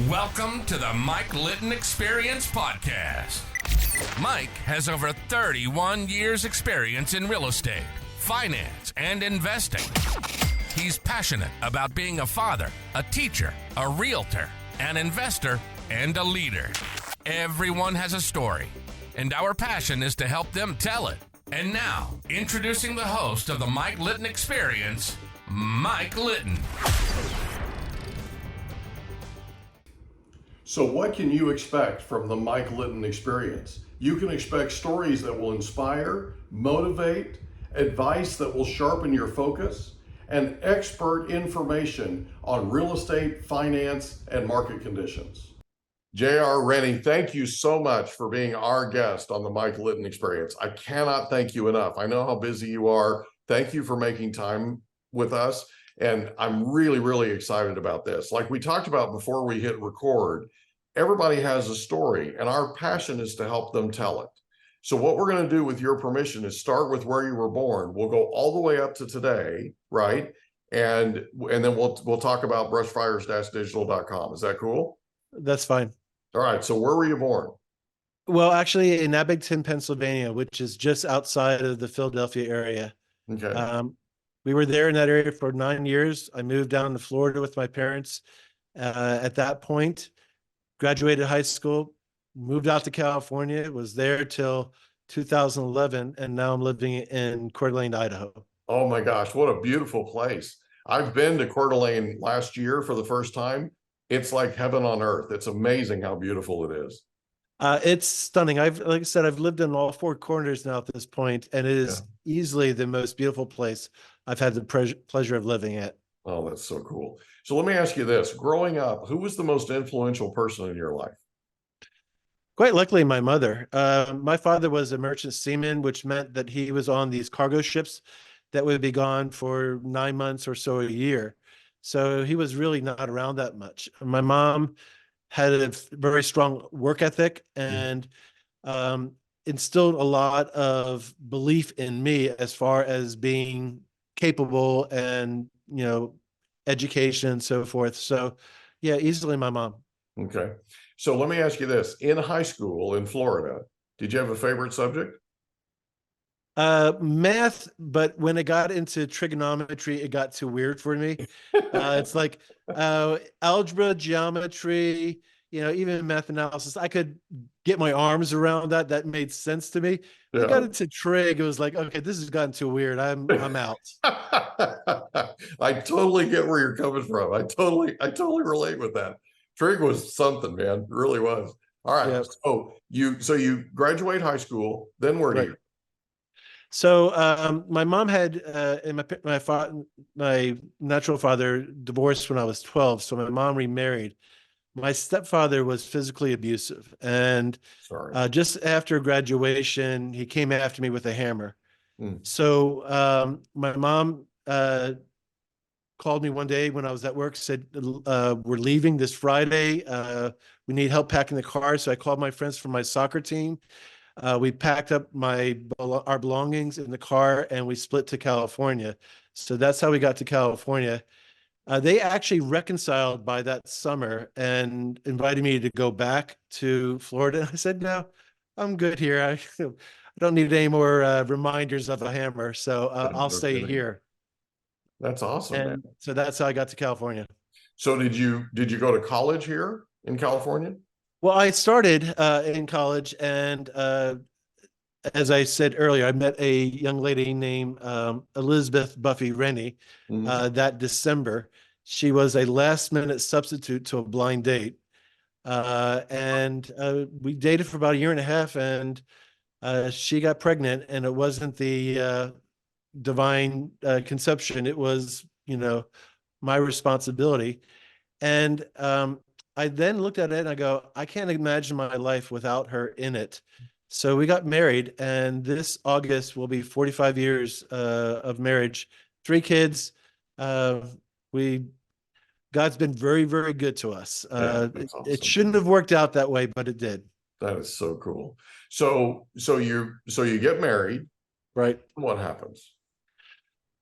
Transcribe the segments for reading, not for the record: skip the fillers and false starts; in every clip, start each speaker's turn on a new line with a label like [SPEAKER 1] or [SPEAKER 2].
[SPEAKER 1] Welcome to the Mike Litton Experience Podcast. Mike has over 31 years experience in real estate, finance, and investing. He's passionate about being a father, a teacher, a realtor, an investor, and a leader. Everyone has a story, and our passion is to help them tell it. And now, introducing the host of the Mike Litton Experience, Mike Litton.
[SPEAKER 2] So what can you expect from the Mike Litton Experience? You can expect stories that will inspire, motivate, advice that will sharpen your focus, and expert information on real estate, finance, and market conditions. J.R. Rennie, thank you so much for being our guest on the Mike Litton Experience. I cannot thank you enough. I know how busy you are. Thank you for making time with us. And I'm really, really excited about this. Like we talked about before we hit record, everybody has a story, and our passion is to help them tell it. So what we're going to do, with your permission, is start with where you were born. We'll go all the way up to today, right? And then we'll talk about brushfires-digital.com. Is that cool?
[SPEAKER 3] That's fine.
[SPEAKER 2] All right. So where were you born?
[SPEAKER 3] Well, actually in Abington, Pennsylvania, which is just outside of the Philadelphia area.
[SPEAKER 2] Okay.
[SPEAKER 3] We were there in that area for 9 years. I moved down to Florida with my parents at that point, graduated high school, moved out to California, was there till 2011, and now I'm living in Coeur d'Alene, Idaho.
[SPEAKER 2] Oh my gosh, what a beautiful place. I've been to Coeur d'Alene last year for the first time. It's like heaven on earth. It's amazing how beautiful it is.
[SPEAKER 3] It's stunning. Like I said, I've lived in all four corners now at this point, and it is easily the most beautiful place I've had the pleasure of living at.
[SPEAKER 2] Oh, that's so cool. So let me ask you this. Growing up, who was the most influential person in your life?
[SPEAKER 3] Quite luckily, my mother. My father was a merchant seaman, which meant that he was on these cargo ships that would be gone for 9 months or so a year. So he was really not around that much. My mom had a very strong work ethic and instilled a lot of belief in me as far as being capable and, education and so forth. So yeah, easily my mom.
[SPEAKER 2] Okay. So let me ask you this. In high school in Florida, did you have a favorite subject?
[SPEAKER 3] Math, but when it got into trigonometry, it got too weird for me. It's like algebra, geometry, even math analysis. I could get my arms around that. That made sense to me.
[SPEAKER 2] Yeah.
[SPEAKER 3] I got into trig. It was like, okay, this has gotten too weird. I'm out.
[SPEAKER 2] I totally get where you're coming from. I totally relate with that. Trig was something, man. It really was. All right. Yep. So you graduate high school, then where do you?
[SPEAKER 3] So my mom had and my natural father divorced when I was 12. So my mom remarried. My stepfather was physically abusive, and just after graduation, he came after me with a hammer. So my mom called me one day when I was at work, said, we're leaving this Friday. We need help packing the car. So I called my friends from my soccer team. We packed up our belongings in the car and we split to California. So that's how we got to California. They actually reconciled by that summer and invited me to go back to Florida. I said, no, I'm good here. I don't need any more reminders of a hammer. So I'll stay here.
[SPEAKER 2] That's awesome, man.
[SPEAKER 3] So that's how I got to California.
[SPEAKER 2] So did you go to college here in California?
[SPEAKER 3] Well, I started in college, and as I said earlier, I met a young lady named Elizabeth Buffy Rennie that December. She was a last-minute substitute to a blind date, and we dated for about 1.5 years, and she got pregnant, and it wasn't the divine conception. It was, my responsibility. And I then looked at it and I go, I can't imagine my life without her in it. So we got married, and this August will be 45 years of marriage, 3 kids. God's been very, very good to us. Awesome. It shouldn't have worked out that way, but it did.
[SPEAKER 2] That is so cool. So you get married,
[SPEAKER 3] right?
[SPEAKER 2] What happens?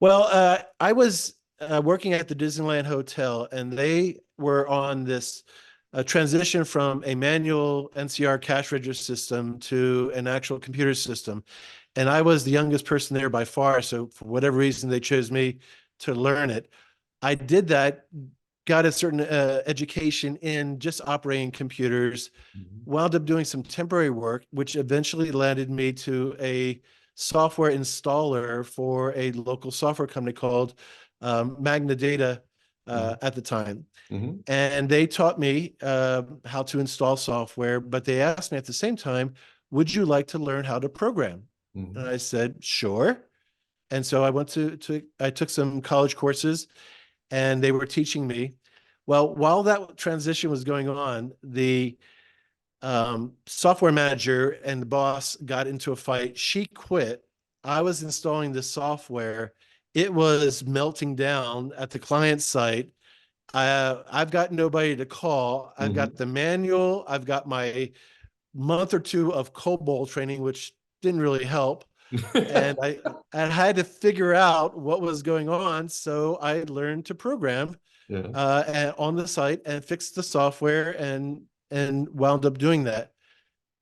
[SPEAKER 3] Well, I was working at the Disneyland Hotel, and they were on this transition from a manual NCR cash register system to an actual computer system. And I was the youngest person there by far. So for whatever reason, they chose me to learn it. I did that, got a certain education in just operating computers, wound up doing some temporary work, which eventually landed me to a software installer for a local software company called Magna Data at the time. And they taught me how to install software, but they asked me at the same time, would you like to learn how to program? And I said, sure. And so I went I took some college courses and they were teaching me. Well, while that transition was going on, the software manager and the boss got into a fight. She quit. I was installing the software. It was melting down at the client site. I've got nobody to call. I've got the manual. I've got my month or two of COBOL training, which didn't really help. And I had to figure out what was going on. So I learned to program on the site and fix the software and wound up doing that.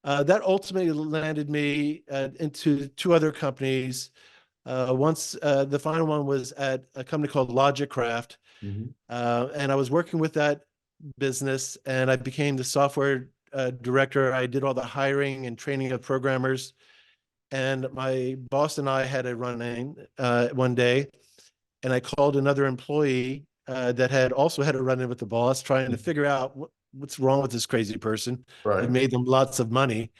[SPEAKER 3] That ultimately landed me into two other companies. Once the final one was at a company called Logicraft. And I was working with that business and I became the software director. I did all the hiring and training of programmers. And my boss and I had a run-in one day, and I called another employee that had also had a run-in with the boss, trying to figure out what's wrong with this crazy person. It made them lots of money.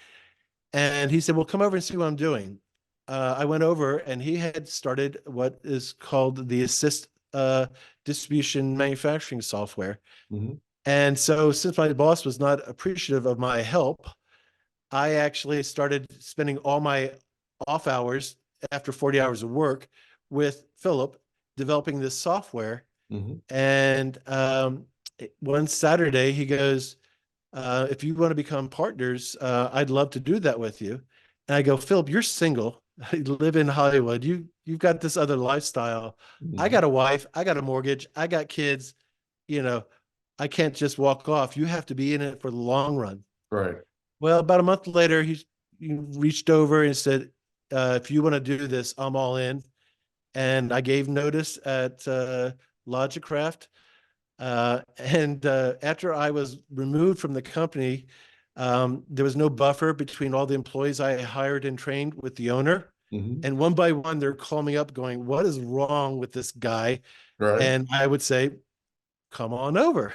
[SPEAKER 3] And he said, well, come over and see what I'm doing. I went over and he had started what is called the Assist distribution manufacturing software. And so since my boss was not appreciative of my help, I actually started spending all my off hours after 40 hours of work with Philip developing this software. And one Saturday he goes, if you want to become partners, I'd love to do that with you. And I go, Philip, you're single. You live in Hollywood. You've got this other lifestyle. I got a wife. I got a mortgage. I got kids. You know, I can't just walk off. You have to be in it for the long run. Well, about a month later, he reached over and said, if you want to do this, I'm all in. And I gave notice at Logicraft. And after I was removed from the company, there was no buffer between all the employees I hired and trained with the owner. And one by one, they're calling me up going, what is wrong with this guy? And I would say, come on over.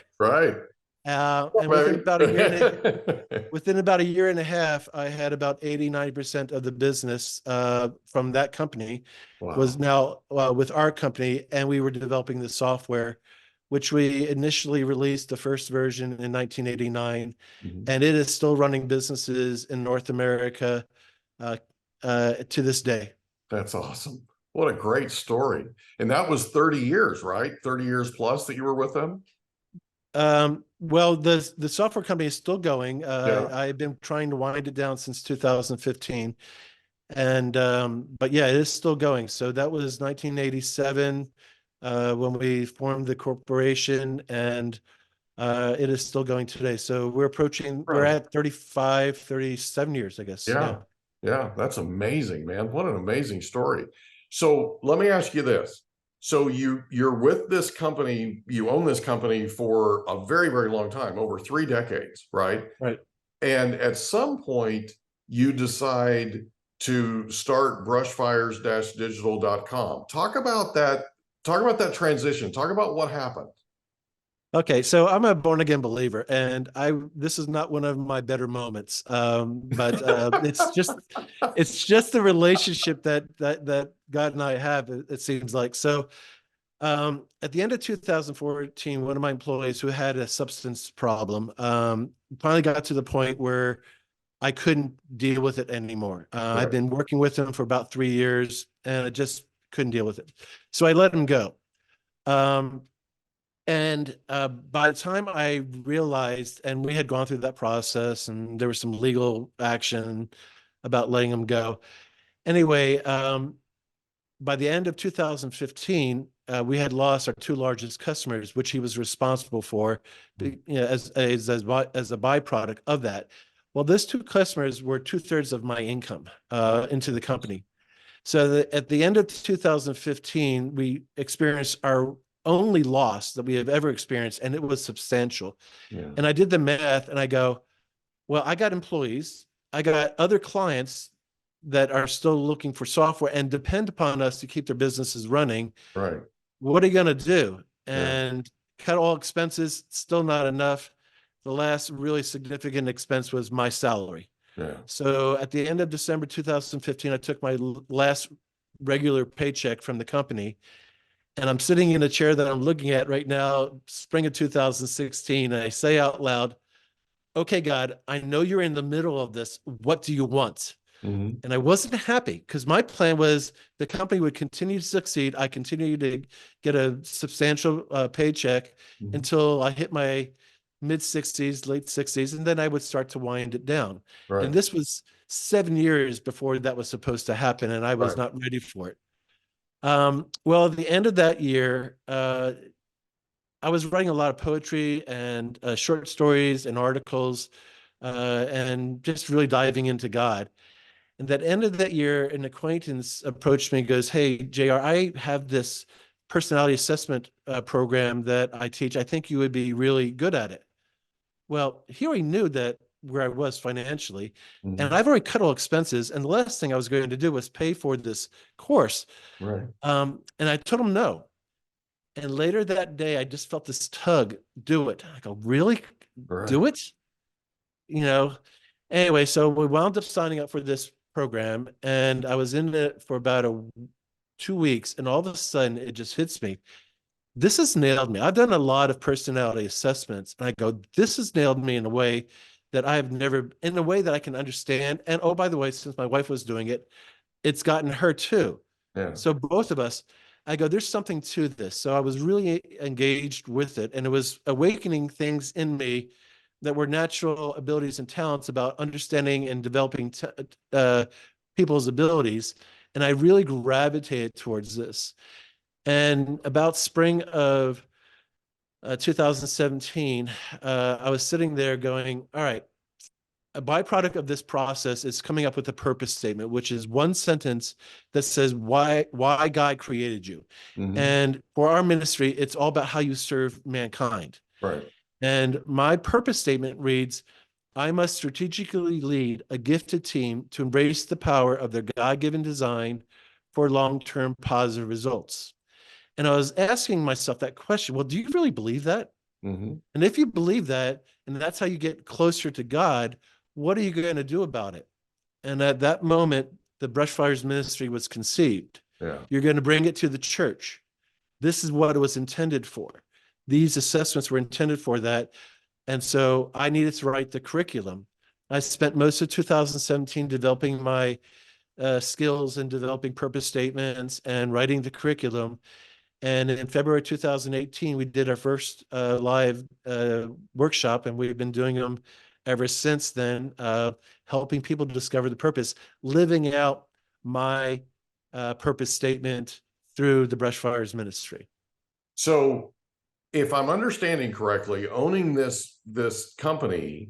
[SPEAKER 3] And within about a year and a half, I had about 89% of the business from that company was now with our company, and we were developing the software, which we initially released the first version in 1989, and it is still running businesses in North America to this day.
[SPEAKER 2] That's awesome. What a great story. And that was 30 years, right? 30 years plus that you were with them?
[SPEAKER 3] Well, the software company is still going. I've been trying to wind it down since 2015. And but yeah, it is still going. So that was 1987 when we formed the corporation, and it is still going today. So we're approaching, we're at 35, 37 years, I guess.
[SPEAKER 2] Yeah, that's amazing, man. What an amazing story. So let me ask you this. So you're with this company, you own this company for a very, very long time, over 3 decades, right? And at some point you decide to start brushfires-digital.com. Talk about that transition. Talk about what happened.
[SPEAKER 3] Okay, so I'm a born again believer, and this is not one of my better moments, but it's just the relationship that God and I have. It seems like so. At the end of 2014, one of my employees who had a substance problem finally got to the point where I couldn't deal with it anymore. I've been working with him for about 3 years, and I just couldn't deal with it, so I let him go. And by the time I realized, and we had gone through that process, and there was some legal action about letting him go. Anyway, by the end of 2015, we had lost our two largest customers, which he was responsible for, as a byproduct of that. Well, those two customers were 2/3 of my income into the company. So at the end of 2015, we experienced our only loss that we have ever experienced, and it was substantial.
[SPEAKER 2] Yeah.
[SPEAKER 3] And I did the math, and I go, well, I got employees, I got other clients that are still looking for software and depend upon us to keep their businesses running.
[SPEAKER 2] Right.
[SPEAKER 3] What are you going to do? And cut all expenses, still not enough. The last really significant expense was my salary.
[SPEAKER 2] Yeah.
[SPEAKER 3] So at the end of December 2015, I took my last regular paycheck from the company, and I'm sitting in a chair that I'm looking at right now, spring of 2016, and I say out loud, okay, God, I know you're in the middle of this. What do you want?
[SPEAKER 2] Mm-hmm.
[SPEAKER 3] And I wasn't happy because my plan was the company would continue to succeed. I continue to get a substantial paycheck until I hit my mid-60s, late 60s, and then I would start to wind it down.
[SPEAKER 2] Right.
[SPEAKER 3] And this was 7 years before that was supposed to happen, and I was not ready for it. Well, at the end of that year, I was writing a lot of poetry and short stories and articles, and just really diving into God. And at the end of that year, an acquaintance approached me and goes, hey, JR, I have this personality assessment program that I teach. I think you would be really good at it. Well, he already knew that where I was financially, and I've already cut all expenses. And the last thing I was going to do was pay for this course.
[SPEAKER 2] Right.
[SPEAKER 3] And I told him no. And later that day, I just felt this tug, do it. I go, really?
[SPEAKER 2] Right.
[SPEAKER 3] Do it? You know, anyway, so we wound up signing up for this program, and I was in it for about 2 weeks, and all of a sudden it just hits me. This has nailed me. I've done a lot of personality assessments, and I go, this has nailed me in a way that I have never, in a way that I can understand. And oh, by the way, since my wife was doing it, it's gotten her too.
[SPEAKER 2] Yeah.
[SPEAKER 3] So both of us, I go, there's something to this. So I was really engaged with it, and it was awakening things in me that were natural abilities and talents about understanding and developing people's abilities. And I really gravitated towards this. And about spring of 2017, I was sitting there going, all right, a byproduct of this process is coming up with a purpose statement, which is one sentence that says why God created you. And for our ministry, it's all about how you serve mankind.
[SPEAKER 2] Right.
[SPEAKER 3] And my purpose statement reads, I must strategically lead a gifted team to embrace the power of their God-given design for long-term positive results. And I was asking myself that question, well, do you really believe that? And if you believe that, and that's how you get closer to God, what are you going to do about it? And at that moment, the Brushfires ministry was conceived.
[SPEAKER 2] Yeah.
[SPEAKER 3] You're going to bring it to the church. This is what it was intended for. These assessments were intended for that. And so I needed to write the curriculum. I spent most of 2017 developing my skills and developing purpose statements and writing the curriculum. And in February 2018, we did our first live workshop, and we've been doing them ever since then, helping people to discover the purpose, living out my purpose statement through the Brushfires ministry.
[SPEAKER 2] So if I'm understanding correctly, owning this company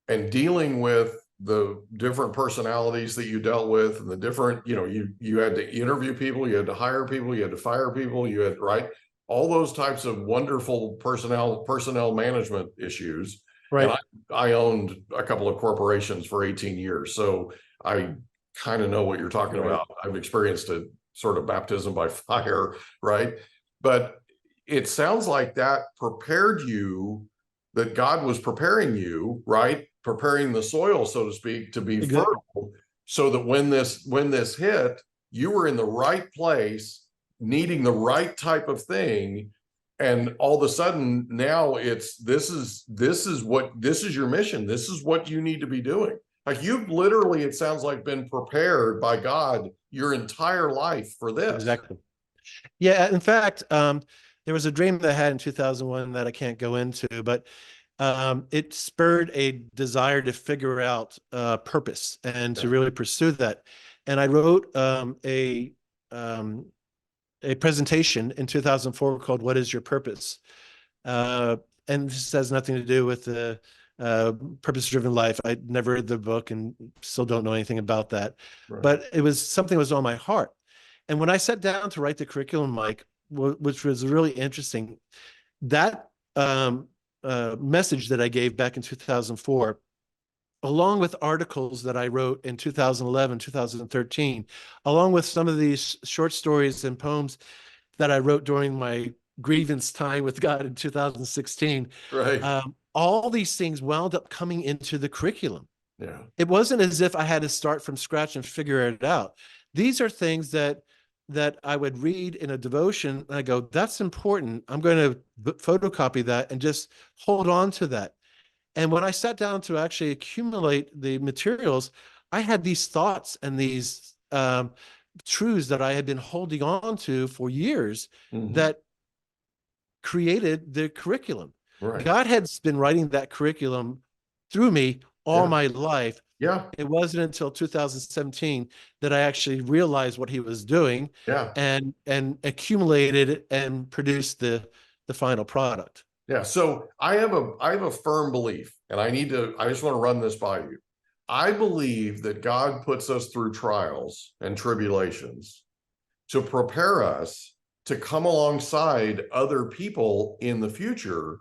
[SPEAKER 2] and dealing with the different personalities that you dealt with and the different, you had to interview people, you had to hire people, you had to fire people, you had, right? All those types of wonderful personnel management issues.
[SPEAKER 3] Right.
[SPEAKER 2] And I owned a couple of corporations for 18 years. So I kind of know what you're talking about. I've experienced a sort of baptism by fire, right? But it sounds like that prepared you, that God was preparing you, right? Preparing the soil, so to speak, to be fertile, so that when this hit, you were in the right place, needing the right type of thing. And all of a sudden now this is your mission. This is what you need to be doing. Like you've literally, it sounds like, been prepared by God your entire life for this.
[SPEAKER 3] Exactly. Yeah. In fact, there was a dream that I had in 2001 that I can't go into, but it spurred a desire to figure out purpose and to really pursue that. And I wrote a a presentation in 2004 called "What Is Your Purpose?" And this has nothing to do with the purpose-driven life. I never read the book and still don't know anything about that. Right. But it was something that was on my heart. And when I sat down to write the curriculum, Mike, which was really interesting, that message that I gave back in 2004, along with articles that I wrote in 2011, 2013, along with some of these short stories and poems that I wrote during my grievance time with God in 2016.
[SPEAKER 2] Right.
[SPEAKER 3] All these things wound up coming into the curriculum.
[SPEAKER 2] Yeah.
[SPEAKER 3] It wasn't as if I had to start from scratch and figure it out. These are things that I would read in a devotion and I go, that's important. I'm going to photocopy that and just hold on to that. And when I sat down to actually accumulate the materials, I had these thoughts and these truths that I had been holding on to for years that created the curriculum. Right. God had been writing that curriculum through me all my life.
[SPEAKER 2] Yeah.
[SPEAKER 3] It wasn't until 2017 that I actually realized what he was doing and accumulated it and produced the final product.
[SPEAKER 2] Yeah. So I have a firm belief, and I just want to run this by you. I believe that God puts us through trials and tribulations to prepare us to come alongside other people in the future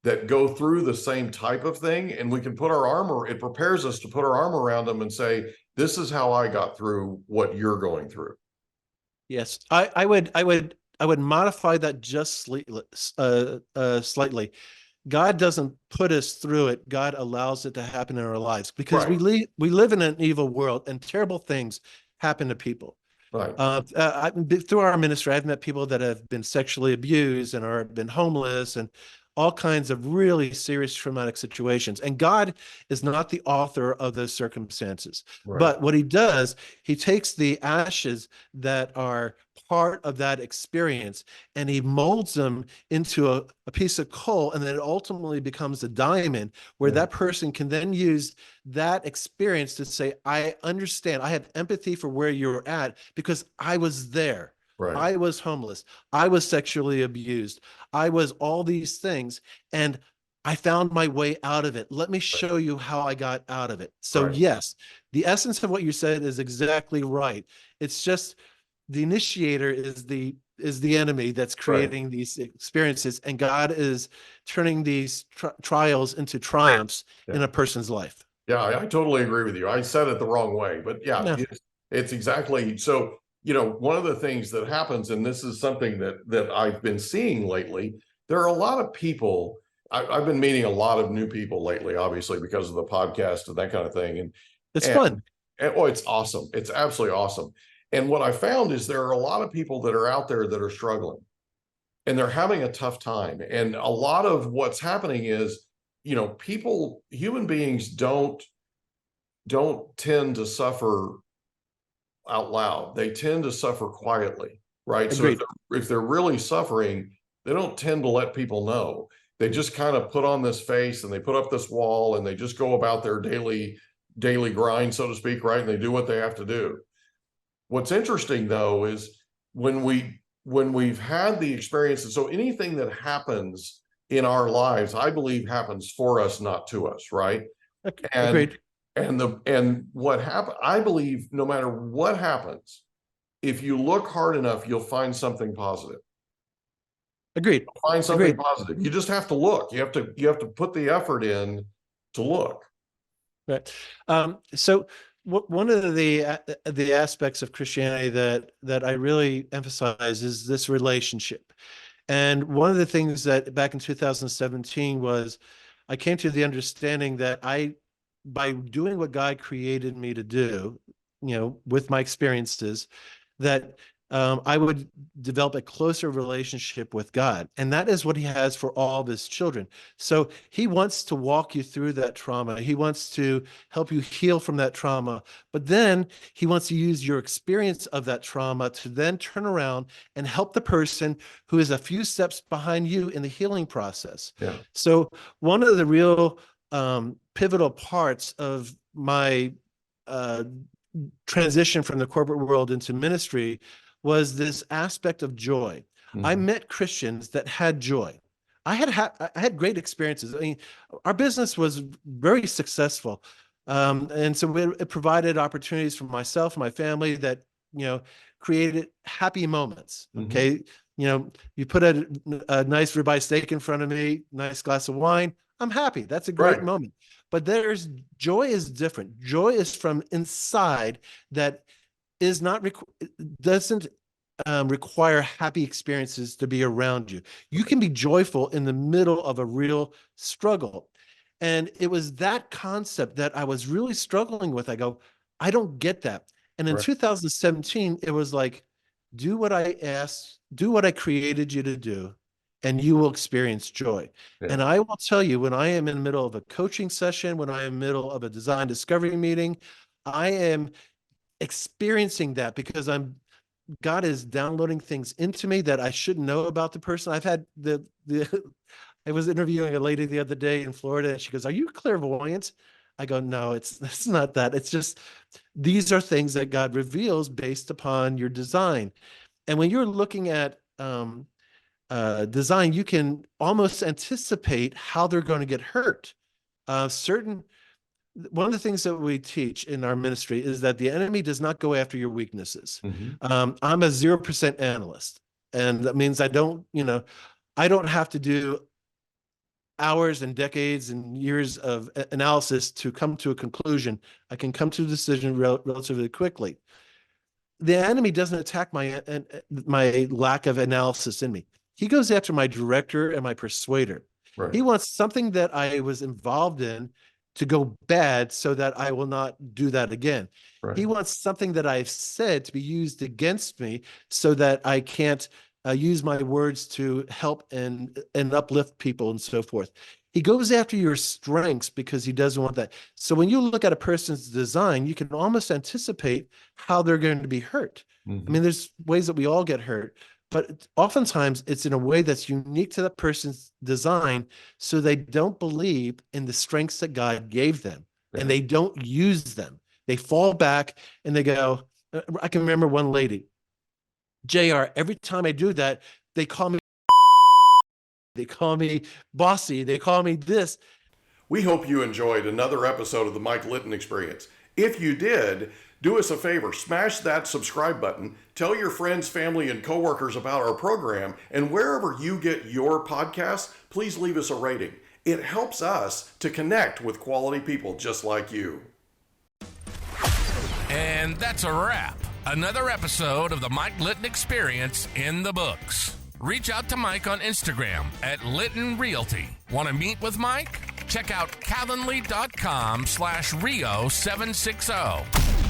[SPEAKER 2] that go through the same type of thing. And we can put our armor, it prepares us to put our arm around them and say, this is how I got through what you're going through.
[SPEAKER 3] Yes. I would modify that just slightly. God doesn't put us through it. God allows it to happen in our lives because we live in an evil world and terrible things happen to people.
[SPEAKER 2] Right.
[SPEAKER 3] Through our ministry, I've met people that have been sexually abused and are been homeless and all kinds of really serious traumatic situations. And God is not the author of those circumstances. Right. But what he does, he takes the ashes that are part of that experience and he molds them into a piece of coal, and then it ultimately becomes a diamond where that person can then use that experience to say, I understand, I have empathy for where you're at because I was there. Right. I was homeless. I was sexually abused. I was all these things, and I found my way out of it. Let me show you how I got out of it. So yes, the essence of what you said is exactly right. It's just the initiator is the enemy that's creating these experiences, and God is turning these trials into triumphs in a person's life.
[SPEAKER 2] Yeah, I totally agree with you. I said it the wrong way, but it's exactly so. You know, one of the things that happens, and this is something that I've been seeing lately, there are a lot of people, I've been meeting a lot of new people lately, obviously, because of the podcast and that kind of thing. And
[SPEAKER 3] it's fun.
[SPEAKER 2] And, it's awesome. It's absolutely awesome. And what I found is there are a lot of people that are out there that are struggling and they're having a tough time. And a lot of what's happening is, you know, human beings don't tend to suffer out loud. They tend to suffer quietly, right?
[SPEAKER 3] Agreed.
[SPEAKER 2] So if they're really suffering, they don't tend to let people know. They just kind of put on this face and they put up this wall and they just go about their daily grind, so to speak, right? And they do what they have to do. What's interesting though is when we've had the experiences, so anything that happens in our lives, I believe happens for us, not to us, right?
[SPEAKER 3] Agreed.
[SPEAKER 2] And what happened, I believe no matter what happens, if you look hard enough, you'll find something positive.
[SPEAKER 3] Agreed.
[SPEAKER 2] Find something positive. You just have to look. You have to put the effort in to look.
[SPEAKER 3] Right. So one of the aspects of Christianity that I really emphasize is this relationship. And one of the things that back in 2017 was I came to the understanding that by doing what God created me to do, you know, with my experiences, that I would develop a closer relationship with God. And that is what he has for all of his children. So he wants to walk you through that trauma. He wants to help you heal from that trauma. But then he wants to use your experience of that trauma to then turn around and help the person who is a few steps behind you in the healing process. Yeah. So one of the real pivotal parts of my transition from the corporate world into ministry was this aspect of joy. I met Christians that had joy. I had great experiences. I mean, our business was very successful. And so it provided opportunities for myself and my family that, created happy moments. Okay. You put a nice ribeye steak in front of me, nice glass of wine. I'm happy. That's a great moment. But joy is different. Joy is from inside that is not, doesn't require happy experiences to be around you. You can be joyful in the middle of a real struggle. And it was that concept that I was really struggling with. I go, I don't get that. And in 2017, it was like, do what I asked, do what I created you to do, and you will experience joy. Yeah. And I will tell you, when I am in the middle of a coaching session, when I am in the middle of a design discovery meeting, I am experiencing that because God is downloading things into me that I shouldn't know about the person. I've had I was interviewing a lady the other day in Florida, and she goes, "Are you clairvoyant?" I go, "No, it's not that. It's just, these are things that God reveals based upon your design." And when you're looking at design, you can almost anticipate how they're going to get hurt. One of the things that we teach in our ministry is that the enemy does not go after your weaknesses. I'm a 0% analyst, and that means I don't have to do hours and decades and years of analysis to come to a conclusion. I can come to a decision relatively quickly. The enemy doesn't attack my lack of analysis in me. He goes after my director and my persuader. Right. He wants something that I was involved in to go bad so that I will not do that again. Right. He wants something that I've said to be used against me so that I can't use my words to help and uplift people and so forth. He goes after your strengths because he doesn't want that. So when you look at a person's design, you can almost anticipate how they're going to be hurt. I mean, there's ways that we all get hurt, but oftentimes it's in a way that's unique to that person's design, so they don't believe in the strengths that God gave them, and they don't use them. They fall back and they go, I can remember one lady, JR, every time I do that, they call me bossy, they call me this.
[SPEAKER 2] We hope you enjoyed another episode of the Mike Litton Experience. If you did, do us a favor, smash that subscribe button, tell your friends, family, and coworkers about our program, and wherever you get your podcasts, please leave us a rating. It helps us to connect with quality people just like you.
[SPEAKER 1] And that's a wrap. Another episode of the Mike Litton Experience in the books. Reach out to Mike on Instagram at Litton Realty. Want to meet with Mike? Check out Calendly.com/Rio760.